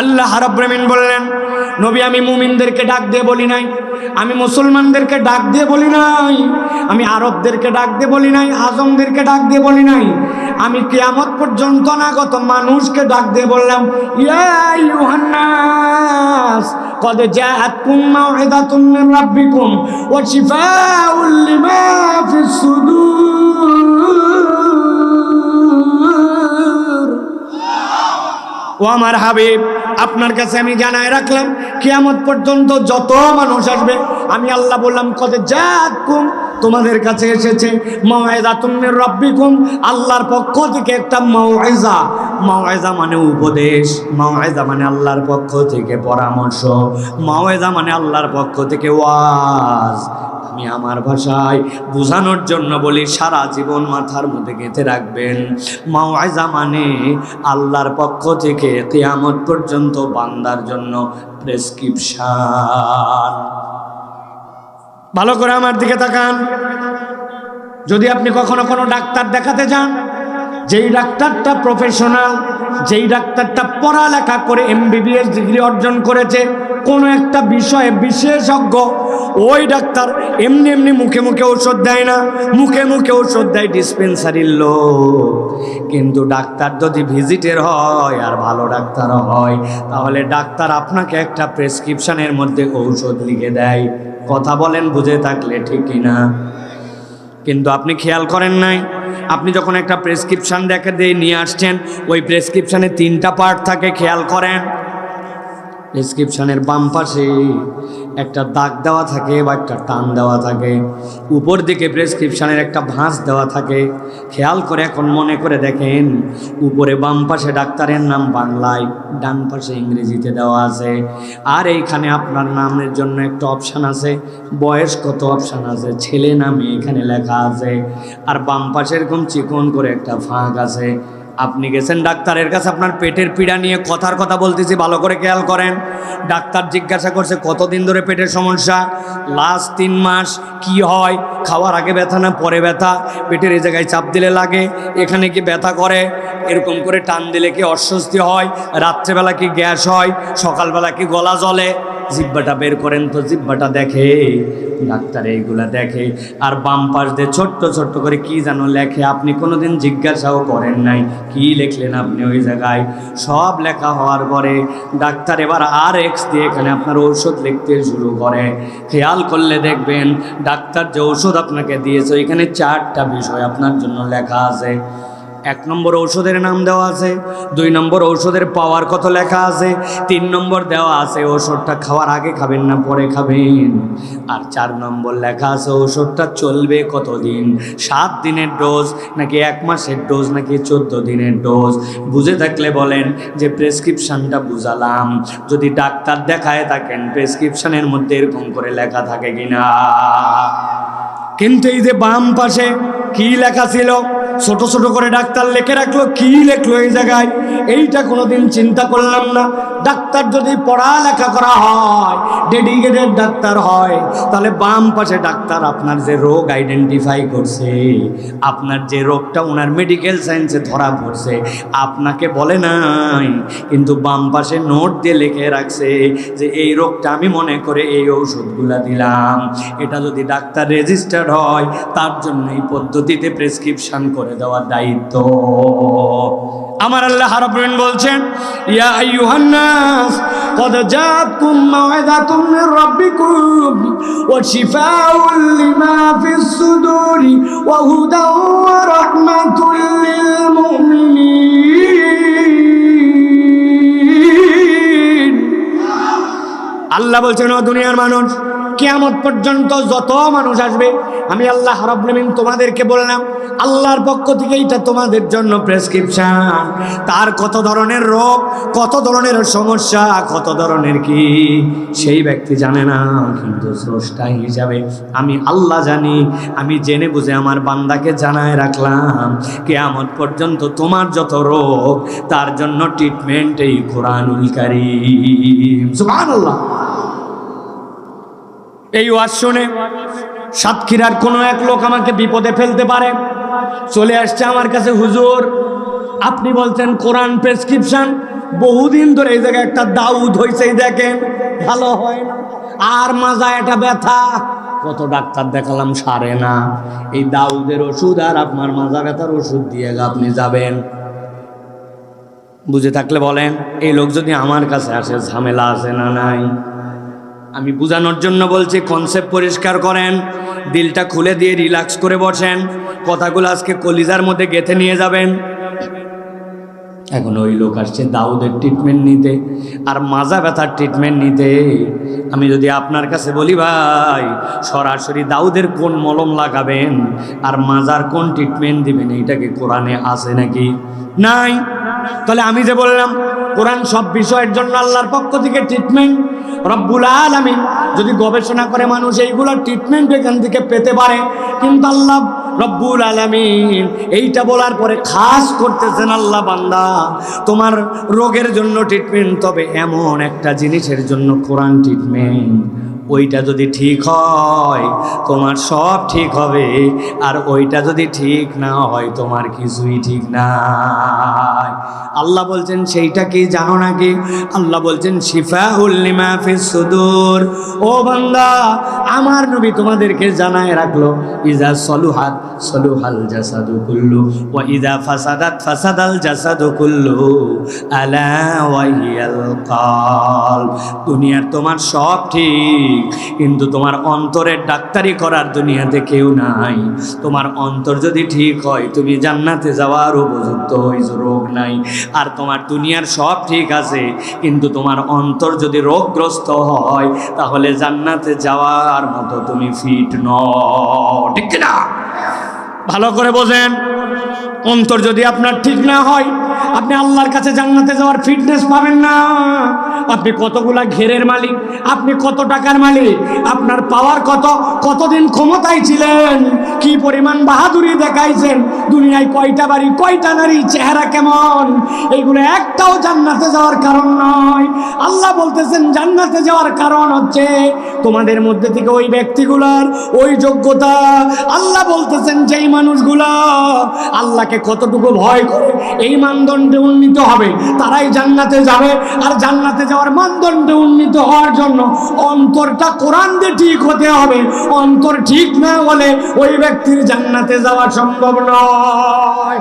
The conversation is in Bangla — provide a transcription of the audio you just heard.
আল্লাহ রাব্বুল আমিন বললেন, নবী আমি মুমিনদেরকে ডাক দিয়ে বলি নাই, আমি মুসলমানদেরকে ডাক দিয়ে বলি নাই, আমি আরবদেরকে ডাক দিয়ে বলি নাই, আজমদেরকে ডাক দিয়ে বলি নাই, আমি কিয়ামত পর্যন্ত অনাগত মানুষকে ডাক দিয়ে বললাম, ইয়া আইয়ুহান নাস قد جاءتكم موعظة من ربكم وشفاء لما في الصدور। ও আমার হাবিব, আপনার কাছে আমি জানাই রাখলাম, কিয়ামত পর্যন্ত যত মানুষ আসবে, আমি আল্লাহ বললাম কদ জাআতকুম, তোমাদের কাছে এসেছে মাউইযাতুম মির রাব্বিকুম, আল্লাহর পক্ষ থেকে একটা মাউইযা। মাউইযা মানে উপদেশ, মাউইযা মানে আল্লাহর পক্ষ থেকে পরামর্শ, মাউইযা মানে আল্লাহর পক্ষ থেকে ওয়াজ। আমি আমার ভাষায় বোঝানোর জন্য বলি, সারা জীবন মাথার মধ্যে গেঁথে রাখবেন। মাউইযা মানে আল্লাহর পক্ষ থেকে কিয়ামত পর্যন্ত বান্দার জন্য প্রেসক্রিপশন। ভালো করে আমার দিকে তাকান। যদি আপনি কখনো কোনো ডাক্তার দেখাতে যান, যেই ডাক্তারটা প্রফেশনাল, যেই ডাক্তারটা পড়ালেখা করে MBBS ডিগ্রি অর্জন করেছে, কোনো একটা বিষয়ে বিশেষজ্ঞ, ওই ডাক্তার এমনি এমনি মুখে মুখে ওষুধ দেয় না, মুখে মুখে ওষুধ দেয় ডিসপেন্সারির লোক। কিন্তু ডাক্তার যদি ভিজিটের হয় আর ভালো ডাক্তার হয়, তাহলে ডাক্তার আপনাকে একটা প্রেসক্রিপশনের মধ্যে ঔষধ লিখে দেয়। কথা বলেন বুঝে থাকলে, ঠিক কিনা? কিন্তু আপনি খেয়াল করেন নাই, আপনি যখন একটা প্রেসক্রিপশন দেখে দিয়ে নিয়ে আসছেন, ওই প্রেসক্রিপশনে 3টা পার্ট থাকে, খেয়াল করেন। প্রেসক্রিপশনের বাম পাশে একটা দাগ দেওয়া থাকে বা একটা টান দেওয়া থাকে, উপর দিকে প্রেসক্রিপশনের একটা ভাঁজ দেওয়া থাকে। খেয়াল করে এখন মনে করে দেখেন, উপরে বাম পাশে ডাক্তারের নাম বাংলায়, ডান পাশে ইংরেজিতে দেওয়া আছে, আর এইখানে আপনার নামের জন্য একটা অপশান আছে, বয়স কত অপশান আছে, ছেলে নামে এখানে লেখা আছে, আর বাম পাশে এরকম চিকন করে একটা ফাঁক আছে। আপনি গেছেন ডাক্তারের কাছে, আপনার পেটের পীড়া নিয়ে কথার কথা বলতেছি, ভালো করে খেয়াল করেন। ডাক্তার জিজ্ঞাসা করছে কতদিন ধরে পেটের সমস্যা, লাস্ট 3 মাস। কি হয়? খাওয়ার আগে ব্যথা না পরে ব্যথা? পেটের এই জায়গায় চাপ দিলে লাগে, এখানে কি ব্যথা করে, এরকম করে টান দিলে কি অস্বস্তি হয়, রাত্রেবেলা কি গ্যাস হয়, সকালবেলা কি গলা জ্বলে? জিহ্বাটা বের করেন তো, জিহ্বাটা দেখে ডাক্তার, এইগুলা দেখে। আর বাম পাশ দিয়ে ছোট্ট ছোট্ট করে কি যেন লেখে, আপনি কোনোদিন জিজ্ঞাসাও করেন নাই কি লিখলেন আপনি ওই জায়গায়। সব লেখা হওয়ার পরে ডাক্তার এবার RX দিয়ে এখানে আপনার ঔষধ লিখতে শুরু করে। খেয়াল করলে দেখবেন ডাক্তার যে ঔষধ আপনাকে দিয়েছে, এখানে 4টা বিষয় আপনার জন্য লেখা আছে। 1 নম্বর ঔষধের নাম দেওয়া আছে, 2 নম্বর ঔষধের পাওয়ার কত লেখা আছে, 3 নম্বর দেওয়া আছে ওষুধটা খাওয়ার আগে খাবেন না পরে খাবেন, আর 4 নম্বর লেখা আছে ওষুধটা চলবে কতদিন, 7 দিনের ডোজ নাকি 1 মাসের ডোজ নাকি 14 দিনের ডোজ। বুঝে থাকলে বলেন যে প্রেসক্রিপশনটা বুঝালাম। যদি ডাক্তার দেখায় থাকেন, প্রেসক্রিপশনের মধ্যে এরকম করে লেখা থাকে কিনা? কিন্তু এই যে বাম পাশে কি লেখা ছিল, ছোট ছোট করে ডাক্তার লিখে রাখলো, কি লিখলো এই জায়গায়, এইটা কোনোদিন চিন্তা করলাম না। ডাক্তার যদি পড়ালেখা করা হয়, ডেডিকেটেড ডাক্তার হয়, তাহলে বাম পাশে ডাক্তার আপনার যে রোগ আইডেন্টিফাই করছে, আপনার যে রোগটা ওনার মেডিকেল সায়েন্সে ধরা পড়ছে, আপনাকে বলে নাই, কিন্তু বাম পাশে নোট দিয়ে লিখে রাখছে যে এই রোগটা আমি মনে করে এই ঔষধগুলা দিলাম। এটা যদি ডাক্তার রেজিস্টার্ড হয়, তার জন্য এই পদ্ধতিতে প্রেসক্রিপশন করে দেওয়ার দায়িত্ব আমার। আল্লাহ রাব্বুল আলামিন বলছেন, ইয়া আইয়ুহান নাস قد جاءتكم موعظة من ربكم وشفاء لما في الصدور وهدى ورحمة للمؤمنين। আল্লাহ বলছেন, ও দুনিয়ার মানুষ, কিয়ামত পর্যন্ত যত মানুষ আসবে, আমি আল্লাহ রাব্বুল আলামিন তোমাদেরকে বললাম, আল্লাহর পক্ষ থেকে এটা তোমাদের জন্য প্রেসক্রিপশন। তার কত ধরনের রোগ, কত ধরনের সমস্যা, কত ধরনের কি, সেই ব্যক্তি জানে না, কিন্তু স্রষ্টা হিসাবে আমি আল্লাহ জানি। আমি জেনে বুঝে আমার বান্দাকে জানায় রাখলাম, কিয়ামত পর্যন্ত তোমার যত রোগ, তার জন্য ট্রিটমেন্ট এই কোরআনুল কারীম। সুবহানাল্লাহ। এই ওয়াজ শুনে সাতক্ষীরার কোনো এক লোক আমাকে বিপদে ফেলতে পারে, চলে আসছে আমার কাছে, হুজুর আপনি বলছেন কোরআন প্রেসক্রিপশন, বহুদিন ধরে এই জায়গায় একটা দাউদ হয়েছে, দেখেন ভালো হয় না, আর মাজা এটা ব্যথা, কত ডাক্তার দেখালাম সারে না। এই দাউদের ওষুধ আর আপনার মাজা ব্যথার ওষুধ দিয়ে আপনি যাবেন। বুঝে থাকলে বলেন, এই লোক যদি আমার কাছে আসে ঝামেলা আছে না নাই? আমি বুঝানোর জন্য বলছি, কনসেপ্ট পরিষ্কার করেন, দিলটা খুলে দিয়ে রিল্যাক্স করে বসেন, কথাগুলো আজকে কলিজার মধ্যে গেঁথে নিয়ে যাবেন। এখন ওই লোক আসছে দাউদের ট্রিটমেন্ট নিতে আর মাজা ব্যথার ট্রিটমেন্ট নিতে। আমি যদি আপনার কাছে বলি ভাই সরাসরি দাউদের কোন মলম লাগাবেন আর মাজার কোন ট্রিটমেন্ট দিবেন, এইটাকে কোরআনে আছে নাকি? নাই। তাহলে আমি যে বললাম কোরআন সব বিষয়ের জন্য আল্লাহর পক্ষ থেকে ট্রিটমেন্ট, রব্বুল আলামিন যদি গবেষণা করে মানুষ এইগুলোর ট্রিটমেন্ট এখান থেকে পেতে পারে, কিন্তু আল্লাহ রব্বুল আলামিন এইটা বলার পরে খাস করতেছেন, আল্লাহ বান্দা তোমার রোগের জন্য ট্রিটমেন্ট, তবে এমন একটা জিনিসের জন্য কোরআন ট্রিটমেন্ট, ওইটা যদি ঠিক হয় তোমার সব ঠিক হবে, আর ওইটা যদি ঠিক না হয় তোমার কিছুই ঠিক নাই। আল্লাহ বলছেন সেইটা কি জানো নাকি? আল্লাহ বলছেন শিফাউল লিমা ফিস সুদূর। ও বান্দা, আমার নবী তোমাদেরকে জানায় রাখলো, ইজা সলুহাত সলুহাল জাসাদু কুল্লু ওয়া ইজা ফাসাদাত ফাসাদাল জাসাদু কুল্লু আলা ওয়া হিয়াল কলব। দুনিয়ার তোমার সব ঠিক, কিন্তু তোমার অন্তরের ডাক্তারি করার দুনিয়াতে কেউ নাই। তোমার অন্তর যদি ঠিক হয় তুমি জান্নাতে যাওয়ার উপযুক্ত, রোগ নাই। আর তোমার দুনিয়ার সব ঠিক আছে, কিন্তু তোমার অন্তর যদি রোগগ্রস্ত হয় তাহলে জান্নাতে যাওয়ার মতো তুমি ফিট নও, ঠিক না? ভালো করে বোঝেন, অন্তর যদি আপনার ঠিক না হয় আপনি আল্লাহর কাছে জান্নাতে যাওয়ার ফিটনেস পাবেন না। আপনি কতগুলা ঘেরের মালিক, আপনি কত টাকার মালিক, আপনার পাওয়ার কতদিন ক্ষমতায় ছিলেন, কি পরিমাণ বাহাদুরি দেখাইছেন, দুনিয়ায় কয়টা বাড়ি, কয়টা নারী, চেহারা কেমন, এইগুলো একটাও জান্নাতে যাওয়ার কারণ নয়। আল্লাহ বলতেছেন জান্নাতে যাওয়ার কারণ হচ্ছে তোমাদের মধ্যে থেকে ওই ব্যক্তিগুলার ওই যোগ্যতা। আল্লাহ বলতেছেন যেই মানুষগুলা আল্লাহকে কতটুকু ভয় করে এই মানদণ্ডে উন্নীত হবে তারাই জান্নাতে যাবে। আর জান্নাতে যাওয়ার মানদণ্ডে উন্নীত হওয়ার জন্য অন্তরটা কোরআন দিয়ে ঠিক হতে হবে। অন্তর ঠিক না হলে ওই ব্যক্তির জান্নাতে যাওয়া সম্ভব নয়।